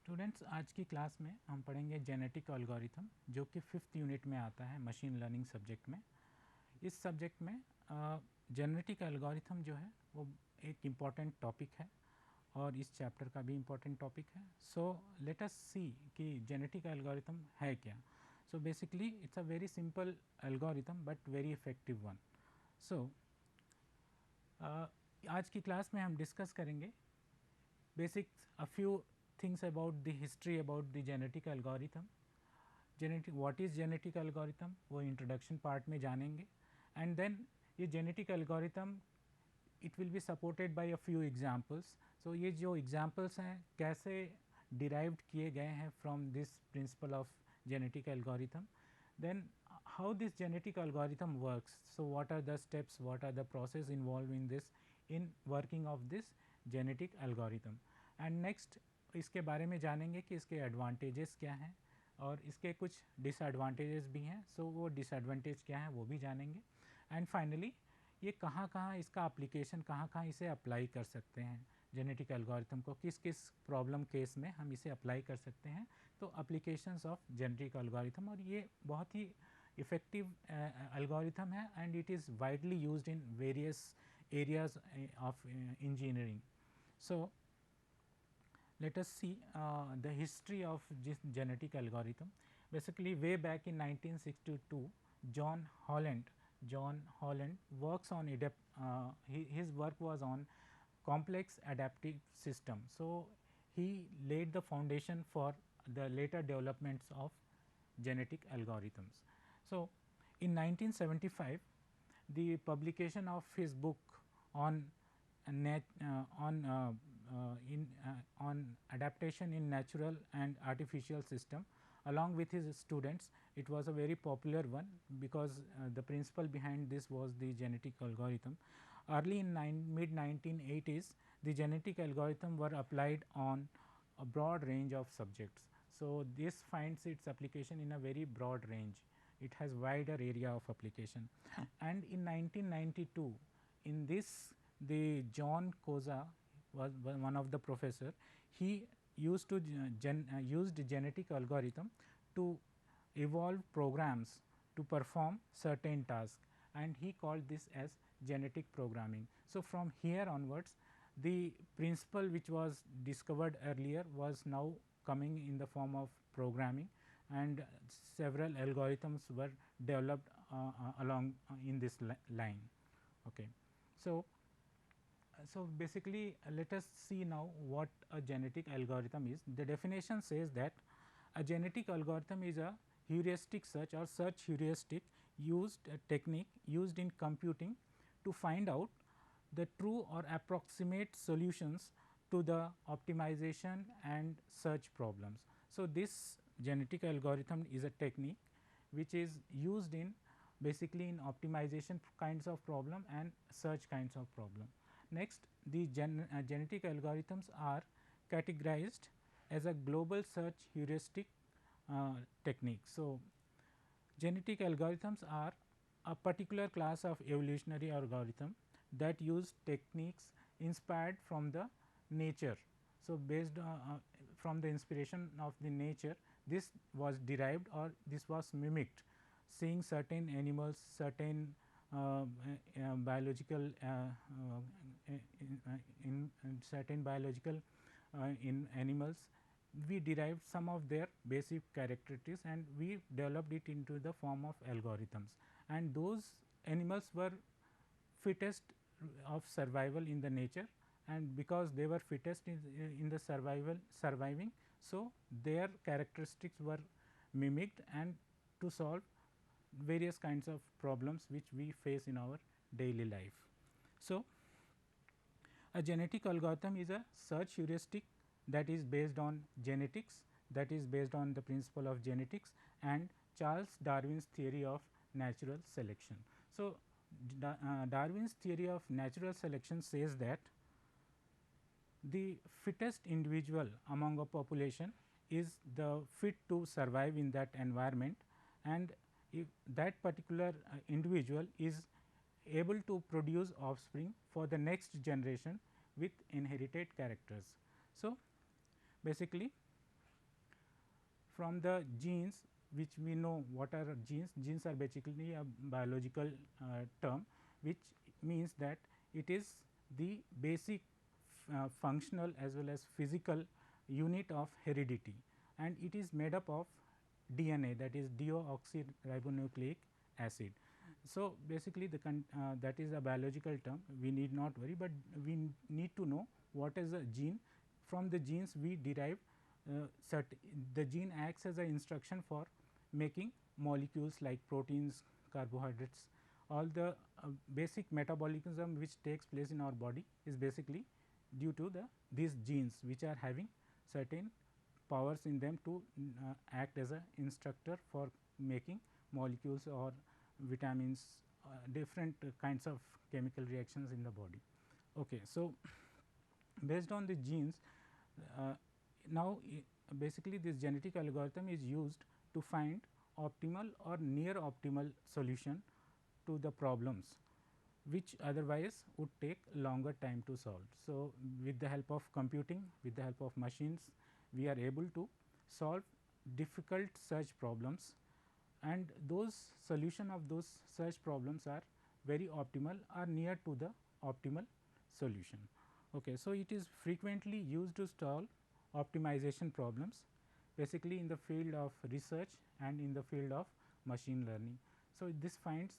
Students, आज की class में हम पढ़ेंगे जेनेटिक एल्गोरिथम, जो कि 5th यूनिट में आता है मशीन लर्निंग सब्जेक्ट में। इस सब्जेक्ट में जेनेटिक एल्गोरिथम जो है वो एक इम्पॉर्टेंट टॉपिक है और इस चैप्टर का भी इम्पॉर्टेंट टॉपिक है। सो लेट अस सी कि जेनेटिक एल्गोरिथम है क्या। So basically it's a very simple algorithm but very effective one. So आज की क्लास में हम डिस्कस करेंगे basics, a few things about the history about the genetic algorithm, genetic what is genetic algorithm वो introduction part में जानेंगे, and then ये genetic algorithm it will be supported by a few examples. So ये जो examples हैं कैसे derived किए गए हैं from this principle of genetic algorithm, then how this genetic algorithm works. So what are the steps, what are the process involved in this in working of this genetic algorithm, and next इसके बारे में जानेंगे कि इसके advantages क्या हैं और इसके कुछ डिसएडवांटेजेस भी हैं। सो वो डिसएडवांटेज क्या हैं वो भी जानेंगे, एंड फाइनली ये कहाँ कहाँ इसका एप्लीकेशन, कहाँ कहाँ इसे अप्लाई कर सकते हैं जेनेटिक एल्गोरिथम को, किस किस प्रॉब्लम केस में हम इसे अप्लाई कर सकते हैं। तो एप्लीकेशंस ऑफ जेनेटिक एल्गोरिथम, और ये बहुत ही इफ़ेक्टिव एल्गोरिथम है and it is widely used in various areas of engineering. So let us see the history of this genetic algorithm. Basically way back in 1962, John Holland works on his work was on complex adaptive system. So he laid the foundation for the later developments of genetic algorithms. So in 1975, the publication of his book on on adaptation in natural and artificial system along with his students, it was a very popular one because the principle behind this was the genetic algorithm. Early in mid 1980s, the genetic algorithm were applied on a broad range of subjects. So this finds its application in a very broad range. It has wider area of application, and in 1992, in this the John Koza was one of the professor. He used to used genetic algorithm to evolve programs to perform certain tasks, and he called this as genetic programming. So from here onwards, the principle which was discovered earlier was now coming in the form of programming, and several algorithms were developed along in this line. Okay. So basically let us see now what a genetic algorithm is. The definition says that a genetic algorithm is a heuristic search or search heuristic technique used in computing to find out the true or approximate solutions to the optimization and search problems. So this genetic algorithm is a technique which is used in basically in optimization kinds of problem and search kinds of problem. Next, the genetic algorithms are categorized as a global search heuristic technique. So genetic algorithms are a particular class of evolutionary algorithm that use techniques inspired from the nature. So based from the inspiration of the nature, this was derived or this was mimicked, seeing certain animals, certain biological in certain biological in animals, we derived some of their basic characteristics and we developed it into the form of algorithms, and those animals were fittest of survival in the nature, and because they were fittest in the surviving, so their characteristics were mimicked and to solve various kinds of problems which we face in our daily life. So a genetic algorithm is a search heuristic that is based on genetics, that is based on the principle of genetics and Charles Darwin's theory of natural selection. So Darwin's theory of natural selection says that the fittest individual among a population is the fit to survive in that environment, and if that particular individual is able to produce offspring for the next generation with inherited characters. So basically from the genes, which we know what are genes. Genes are basically a biological term, which means that it is the basic functional as well as physical unit of heredity, and it is made up of DNA, that is deoxyribonucleic acid. So, basically that is a biological term, we need not worry, but we need to know what is a gene. From the genes we derive the gene acts as an instruction for making molecules like proteins, carbohydrates. All the basic metabolism which takes place in our body is basically due to these genes, which are having certain powers in them to act as a instructor for making molecules or vitamins, different kinds of chemical reactions in the body. Okay, so, based on the genes, uh, now basically this genetic algorithm is used to find optimal or near optimal solution to the problems which otherwise would take longer time to solve. So, with the help of computing, with the help of machines, we are able to solve difficult search problems, and those solution of those search problems are very optimal or near to the optimal solution. Okay, so, it is frequently used to solve optimization problems, basically in the field of research and in the field of machine learning. So, this finds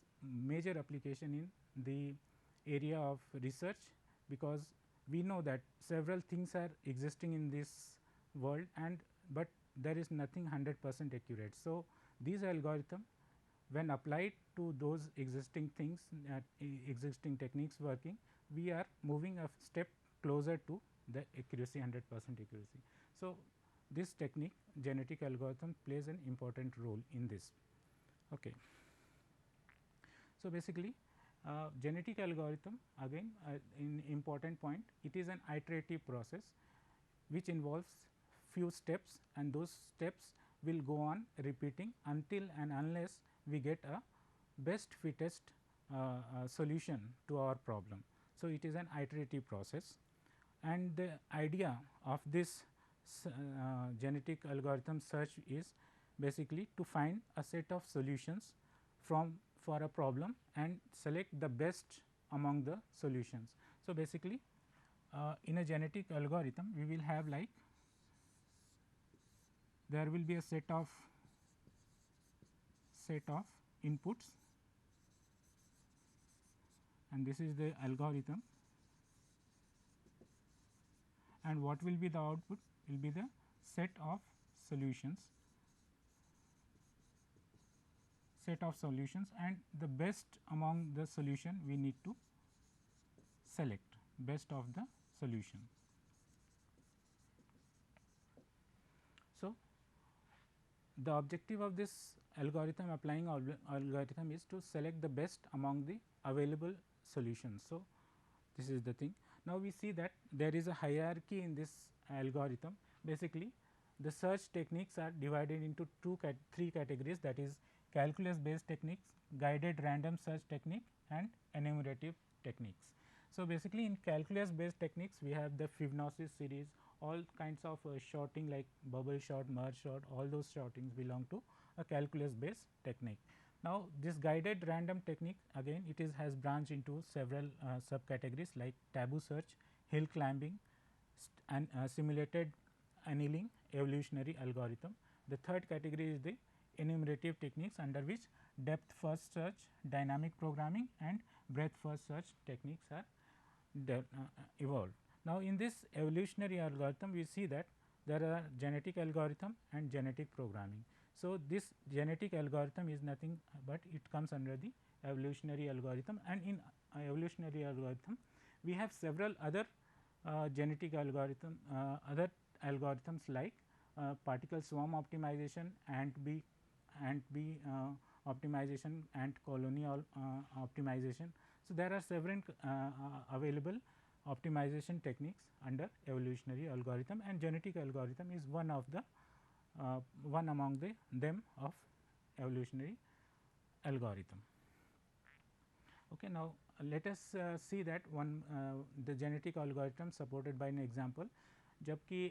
major application in the area of research, because we know that several things are existing in this world, and but there is nothing 100% accurate. So, these algorithm, when applied to those existing things, existing techniques working, we are moving a step closer to the accuracy, 100% accuracy. So, this technique, genetic algorithm, plays an important role in this. Okay. So, basically genetic algorithm, again in important point, it is an iterative process which involves few steps, and those steps will go on repeating until and unless we get a best fittest solution to our problem. So, it is an iterative process, and the idea of this genetic algorithm search is basically to find a set of solutions for a problem and select the best among the solutions. So, basically in a genetic algorithm we will have like, there will be a set of inputs, and this is the algorithm, and what will be the output will be the set of solutions, and the best among the solution we need to select best of the solution. So, the objective of this algorithm, applying algorithm, is to select the best among the available solutions. So, this is the thing. Now, we see that there is a hierarchy in this algorithm. Basically, the search techniques are divided into three categories, that is calculus based techniques, guided random search technique, and enumerative techniques. So, basically in calculus based techniques we have the Fibonacci series, all kinds of sorting like bubble sort, merge sort, all those sortings belong to a calculus based technique. Now, this guided random technique, again it is has branched into several subcategories like taboo search, hill climbing, and simulated annealing, evolutionary algorithm. The third category is the enumerative techniques, under which depth first search, dynamic programming, and breadth first search techniques are evolved. Now, in this evolutionary algorithm we see that there are genetic algorithm and genetic programming. So, this genetic algorithm is nothing but it comes under the evolutionary algorithm, and in evolutionary algorithm we have several other genetic algorithm, other algorithms like particle swarm optimization, ant bee optimization, ant colony optimization. So, there are several available optimization techniques under evolutionary algorithm, and genetic algorithm is one of the one among them of evolutionary algorithm. Okay, now, let us see that one the genetic algorithm supported by an example. जबकि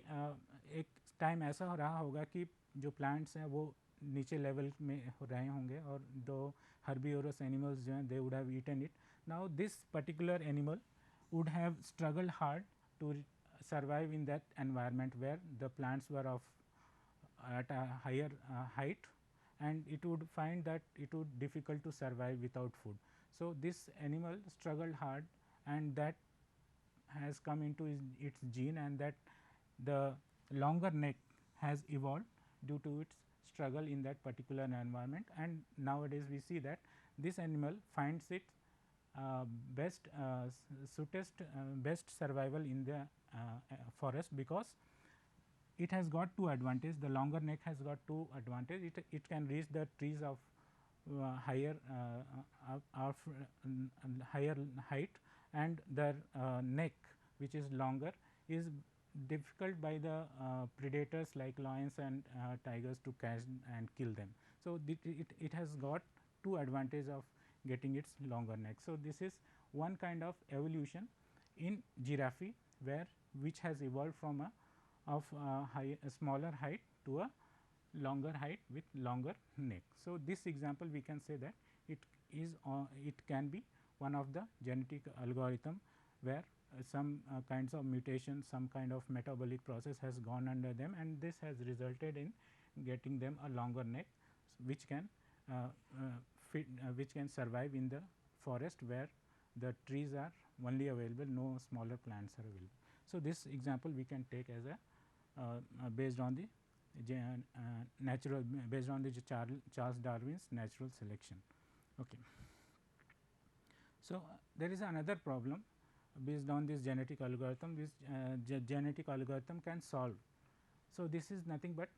एक time ऐसा रहा होगा कि जो plants हैं वो नीचे लेवल में रहे होंगे और दो herbivorous animals जो हैं they would have eaten it. Now this particular animal would have struggled hard to survive in that environment where the plants were of at a higher height, and it would find that it would difficult to survive without food. So this animal struggled hard, and that has come into its gene, and that the longer neck has evolved due to its struggle in that particular environment. And nowadays we see that this animal finds it best best survival in the forest, because it has got two advantage. The longer neck has got two advantage. It can reach the trees of higher higher height, and the neck which is longer is difficult by the predators like lions and tigers to catch and kill them. So it has got two advantage of getting its longer neck. So this is one kind of evolution in giraffe, where which has evolved from a smaller height to a longer height with longer neck. So this example we can say that it is it can be one of the genetic algorithm where some kinds of mutation, some kind of metabolic process has gone under them, and this has resulted in getting them a longer neck, which can which can survive in the forest where the trees are only available, no smaller plants are available. So this example we can take as a based on the natural, based on the Charles Darwin's natural selection. Okay. So there is another problem based on this genetic algorithm, which genetic algorithm can solve. So this is nothing but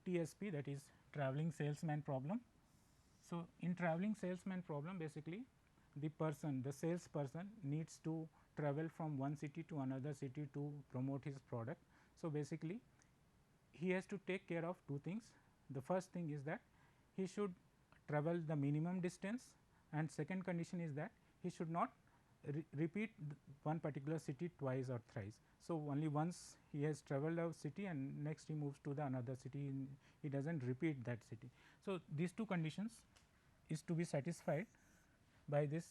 TSP, that is traveling salesman problem. So in traveling salesman problem, basically the salesperson needs to travel from one city to another city to promote his product. So basically he has to take care of two things. The first thing is that he should travel the minimum distance, and second condition is that he should not repeat one particular city twice or thrice. So only once he has traveled a city and next he moves to the another city, he does not repeat that city. So these two conditions is to be satisfied by this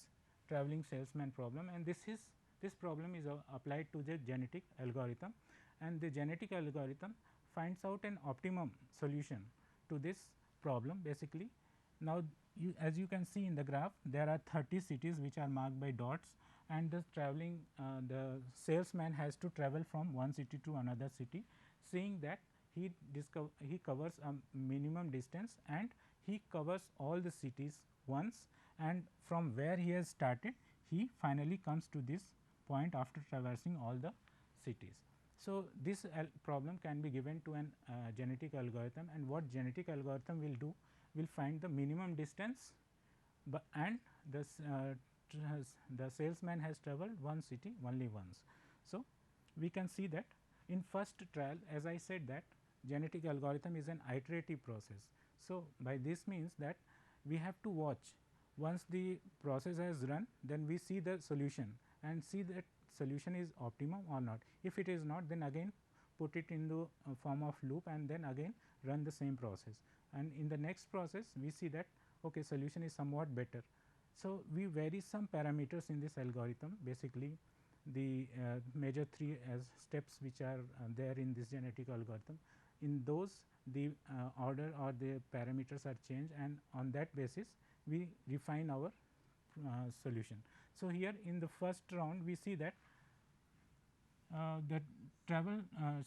traveling salesman problem, and this problem is applied to the genetic algorithm, and the genetic algorithm finds out an optimum solution to this problem. Basically, now as you can see in the graph, there are 30 cities which are marked by dots, and the traveling the salesman has to travel from one city to another city, seeing that he covers a minimum distance, and he covers all the cities once, and from where he has started he finally comes to this point after traversing all the cities. So this problem can be given to an genetic algorithm, and what genetic algorithm will do, will find the minimum distance, and the salesman has traveled one city only once. So we can see that in first trial, as I said, that genetic algorithm is an iterative process. So by this means that we have to watch, once the process has run, then we see the solution and see that solution is optimum or not. If it is not, then again put it in the form of loop, and then again run the same process, and in the next process we see that okay, solution is somewhat better. So we vary some parameters in this algorithm, basically the major three as steps which are there in this genetic algorithm. In those the order or the parameters are changed, and on that basis we refine our solution. So here in the first round we see that the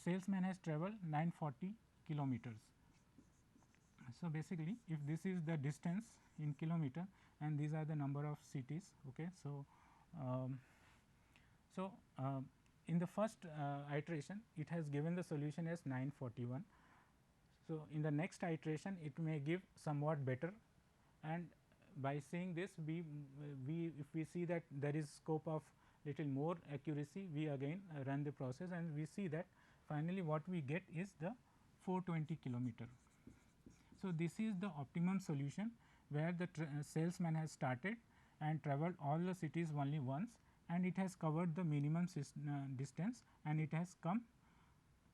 salesman has traveled 940 kilometers. So basically if this is the distance in kilometer, and these are the number of cities. Okay. So in the first iteration it has given the solution as 941. So in the next iteration it may give somewhat better, and by seeing this we if we see that there is scope of little more accuracy, we again run the process, and we see that finally what we get is the 420 kilometer. So this is the optimum solution, where the salesman has started and traveled all the cities only once, and it has covered the minimum distance, and it has come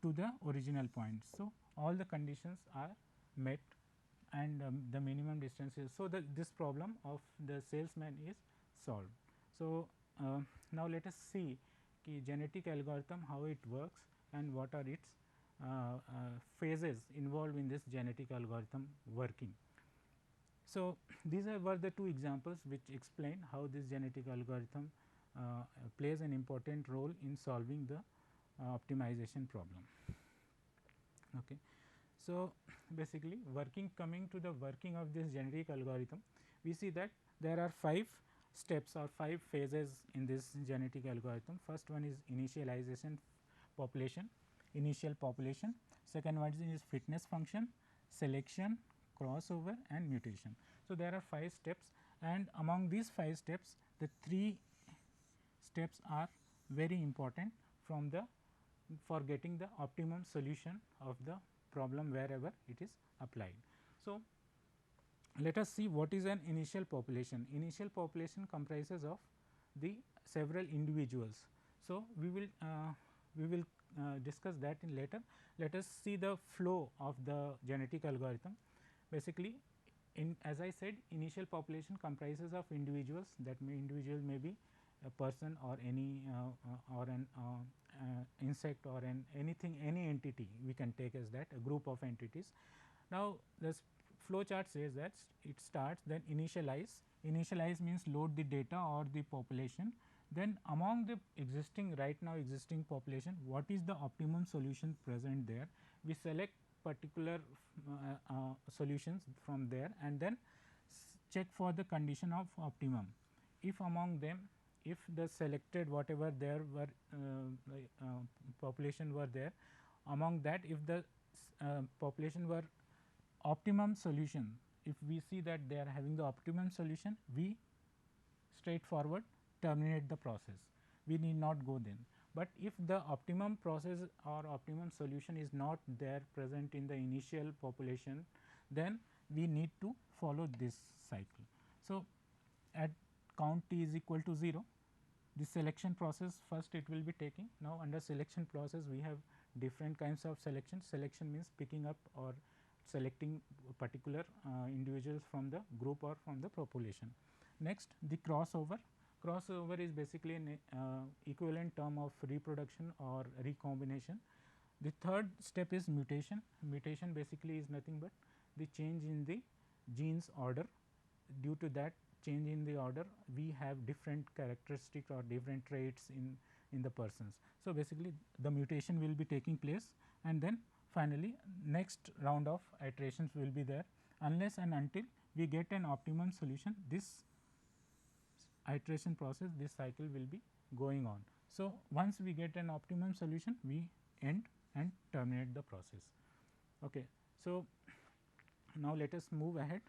to the original point. So, all the conditions are met and the minimum distance is. So, this problem of the salesman is solved. So, now let us see ki genetic algorithm how it works and what are its phases involved in this genetic algorithm working. So, these were the two examples which explain how this genetic algorithm plays an important role in solving the optimization problem. Okay. So, basically coming to the working of this genetic algorithm, we see that there are 5 steps or 5 phases in this genetic algorithm. First one is initialization population, initial population. Second one is fitness function, selection, crossover and mutation. So, there are 5 steps, and among these 5 steps the 3 steps are very important from the for getting the optimum solution of the problem wherever it is applied. So, let us see what is an initial population. Initial population comprises of the several individuals. So, we will discuss that in later. Let us see the flow of the genetic algorithm. Basically, as I said, initial population comprises of individuals, that individual may be a person or any or an insect or anything, any entity we can take as that, a group of entities. Now, this flow chart says that it starts, then initialize means load the data or the population, then among the right now existing population, what is the optimum solution present there, we select particular solutions from there and then check for the condition of optimum. If among them, if the selected whatever there were population were there, among that if the population were optimum solution, if we see that they are having the optimum solution, we straightforward terminate the process, we need not go then. But if the optimum process or optimum solution is not there present in the initial population, then we need to follow this cycle. So, at count t is equal to 0, the selection process first it will be taking. Now, under selection process we have different kinds of selection. Selection means picking up or selecting particular individuals from the group or from the population. Next, the crossover. Crossover is basically an equivalent term of reproduction or recombination. The third step is mutation. Mutation basically is nothing but the change in the genes order. Due to that change in the order, we have different characteristics or different traits in the persons. So, basically the mutation will be taking place, and then finally next round of iterations will be there, unless and until we get an optimum solution. This iteration process, this cycle will be going on. So, once we get an optimum solution, we end and terminate the process. Okay. So, now let us move ahead.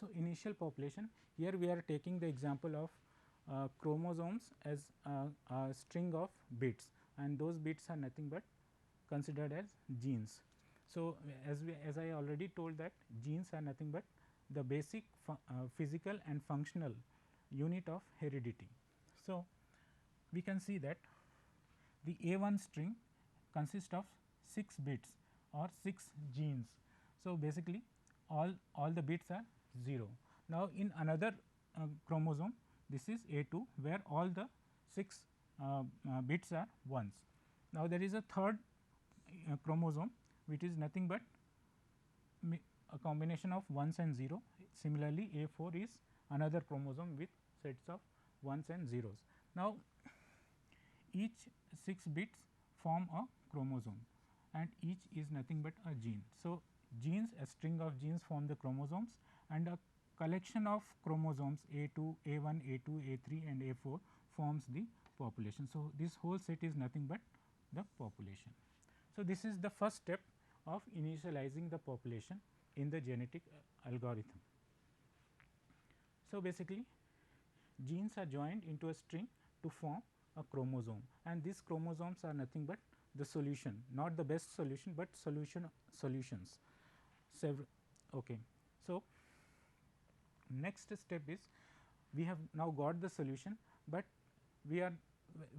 So, initial population, here we are taking the example of chromosomes as a string of bits, and those bits are nothing but considered as genes. So, as I already told that genes are nothing but the basic physical and functional unit of heredity. So, we can see that the A1 string consists of 6 bits or 6 genes. So, basically all the bits are 0. Now, in another chromosome, this is A2, where all the 6 bits are 1s. Now, there is a third chromosome which is nothing but a combination of 1s and 0. Similarly, A4 is another chromosome with sets of 1s and 0s. Now, each 6 bits form a chromosome and each is nothing but a gene. So, genes, a string of genes form the chromosomes, and a collection of chromosomes A2, A1, A2, A3 and A4 forms the population. So, this whole set is nothing but the population. So, this is the first step of initializing the population in the genetic algorithm. So, basically genes are joined into a string to form a chromosome, and these chromosomes are nothing but the solution, not the best solution, but solutions several. Okay. So, next step is we have now got the solution, but we are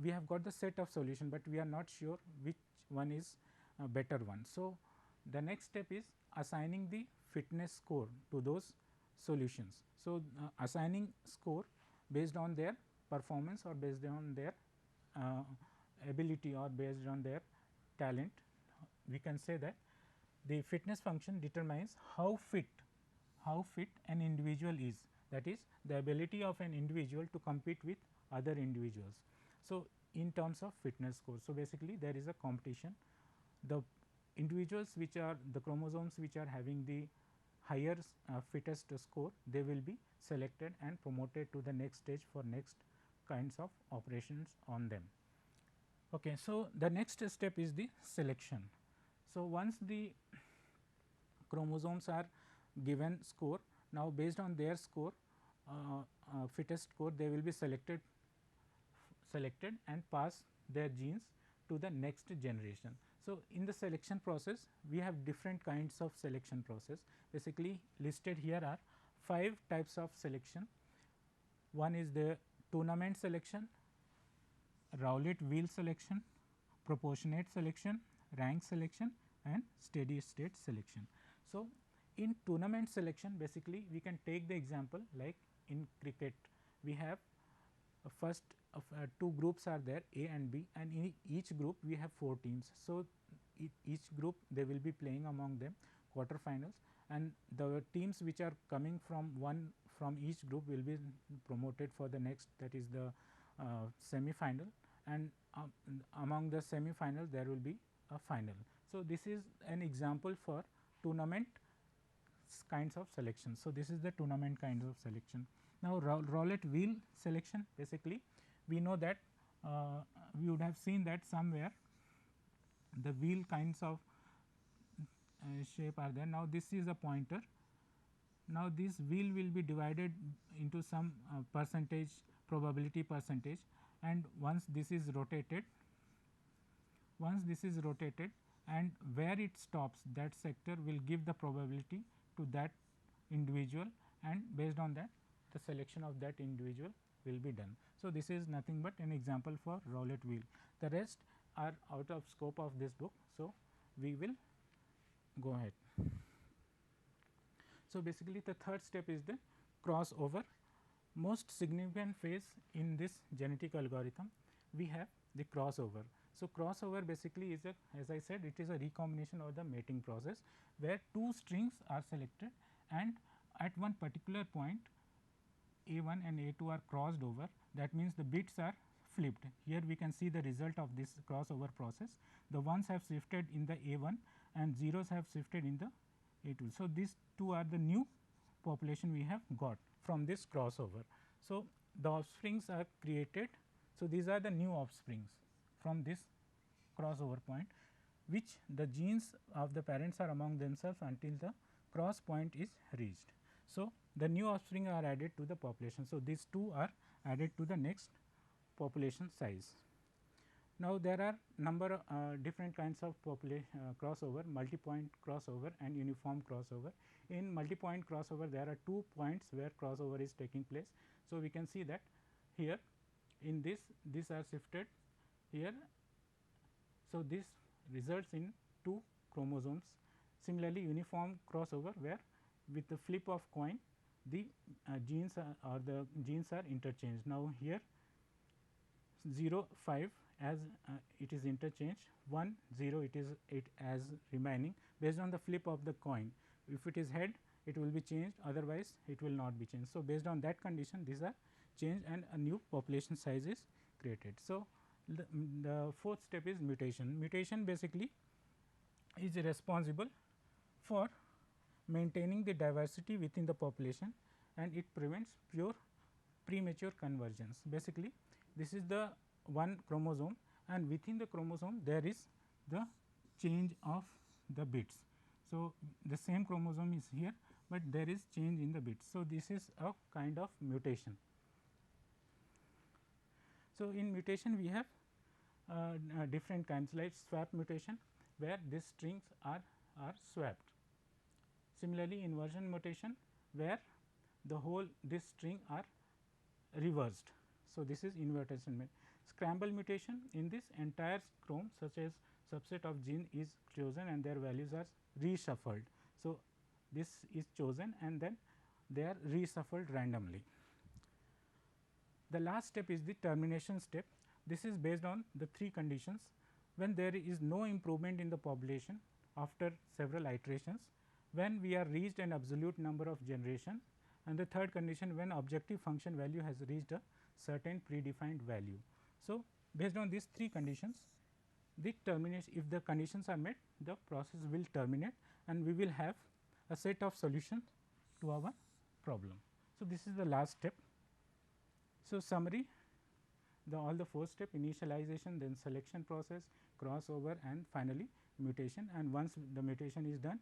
we have got the set of solution, but we are not sure which one is a better one. So, the next step is assigning the fitness score to those solutions. So, assigning score based on their performance or based on their uh, ability or based on their talent. We can say that the fitness function determines how fit an individual is, that is the ability of an individual to compete with other individuals. So, in terms of fitness score, so basically there is a competition. The individuals which are the chromosomes which are having the higher fittest score, they will be selected and promoted to the next stage for next kinds of operations on them. Okay, so the next step is the selection. So, once the chromosomes are given score, now based on their score, fittest score, they will be selected and pass their genes to the next generation. So, in the selection process, we have different kinds of selection process. Basically listed here are 5 types of selection. One is the tournament selection, Rowlett wheel selection, proportionate selection, rank selection, and steady state selection. So, in tournament selection, basically we can take the example like in cricket, we have first of 2 groups are there, A and B, and in each group we have 4 teams. So, each group they will be playing among them quarterfinals, and the teams which are coming from each group will be promoted for the next, that is the semi-final, and among the semi-final there will be a final. So, this is an example for tournament kinds of selection. So, this is the tournament kinds of selection. Now, Rowlett wheel selection, basically we know that we would have seen that somewhere the wheel kinds of shape are there. Now, this is a pointer. Now, this wheel will be divided into some percentage, probability percentage, and once this is rotated, and where it stops, that sector will give the probability to that individual, and based on that the selection of that individual will be done. So, this is nothing but an example for Rowlett wheel. The rest are out of scope of this book. So, we will go ahead. So, basically the third step is the crossover. Most significant phase in this genetic algorithm, we have the crossover. So, crossover basically is a, as I said, it is a recombination or the mating process, where 2 strings are selected, and at one particular point A1 and A2 are crossed over. That means the bits are flipped. Here we can see the result of this crossover process. The ones have shifted in the A1 and zeros have shifted in the A2. So, these 2 are the new population we have got from this crossover. So, the offsprings are created. So, these are the new offsprings from this crossover point, which the genes of the parents are among themselves until the cross point is reached. So, the new offspring are added to the population. So, these 2 are added to the next population size. Now, there are number different kinds of crossover, multi-point crossover and uniform crossover. In multi-point crossover, there are 2 points where crossover is taking place. So, we can see that here in this, these are shifted here. So, this results in 2 chromosomes. Similarly, uniform crossover, where with the flip of coin the genes or the genes are interchanged. Now, here 0 5 as it is interchanged, 1 0 it is as remaining based on the flip of the coin. If it is head, it will be changed, otherwise it will not be changed. So, based on that condition, these are changed and a new population size is created. So, the fourth step is mutation. Mutation basically is responsible for maintaining the diversity within the population, and it prevents pure premature convergence. Basically, this is the one chromosome, and within the chromosome there is the change of the bits. So, the same chromosome is here, but there is change in the bits. So, this is a kind of mutation. So, in mutation we have different kinds, like swap mutation, where these strings are swapped. Similarly, inversion mutation, where the whole this string are reversed. So, this is inversion. scramble mutation, in this entire chrome such as subset of gene is chosen and their values are reshuffled. So, this is chosen and then they are reshuffled randomly. The last step is the termination step. This is based on the three conditions: when there is no improvement in the population after several iterations, when we are reached an absolute number of generation, and the third condition when objective function value has reached a certain predefined value. So, based on these three conditions, the termination, if the conditions are met, the process will terminate and we will have a set of solutions to our problem. So, this is the last step. So, summary: all the four step: initialization, then selection process, crossover, and finally mutation, and once the mutation is done,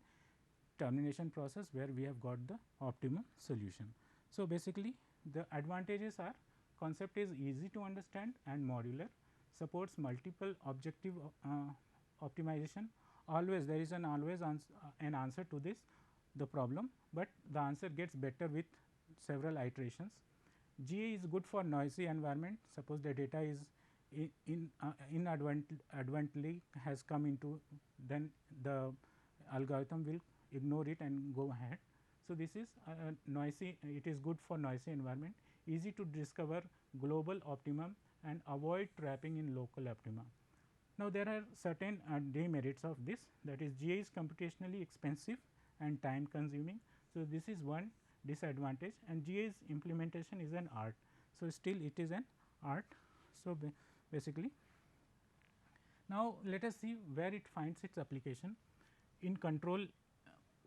termination process where we have got the optimum solution. So, basically the advantages are: concept is easy to understand and modular, supports multiple objective optimization. Always there is an answer to this the problem, but the answer gets better with several iterations. GA is good for noisy environment. Suppose the data is inadvertently has come into, then the algorithm will ignore it and go ahead. So, this is noisy, it is good for noisy environment, easy to discover global optimum and avoid trapping in local optima. Now, there are certain demerits of this, that is GA is computationally expensive and time consuming. So, this is one disadvantage, and GA's implementation is an art. So, still it is an art. So, basically now let us see where it finds its application: in control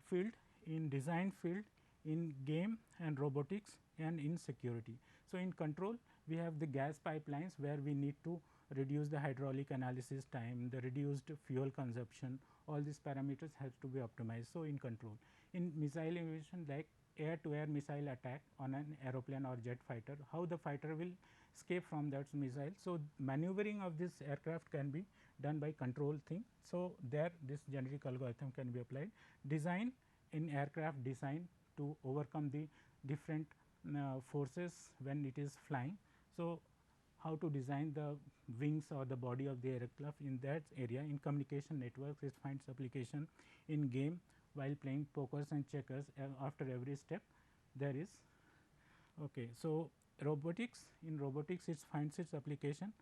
field, in design field, in game and robotics, and in security. So, in control we have the gas pipelines where we need to reduce the hydraulic analysis time, the reduced fuel consumption, all these parameters have to be optimized. So, in control. In missile aviation, like air to air missile attack on an aeroplane or jet fighter, how the fighter will escape from that missile. So, maneuvering of this aircraft can be done by control thing. So, there this genetic algorithm can be applied. Design, in aircraft design to overcome the different forces when it is flying. So, how to design the wings or the body of the aircraft, in that area. In communication networks, it finds application. In game, while playing pokers and checkers, after every step there is. Okay. So, robotics, in robotics it finds its application,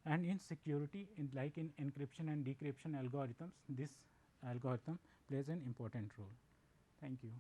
and in security, in like in encryption and decryption algorithms, this algorithm plays an important role. Thank you.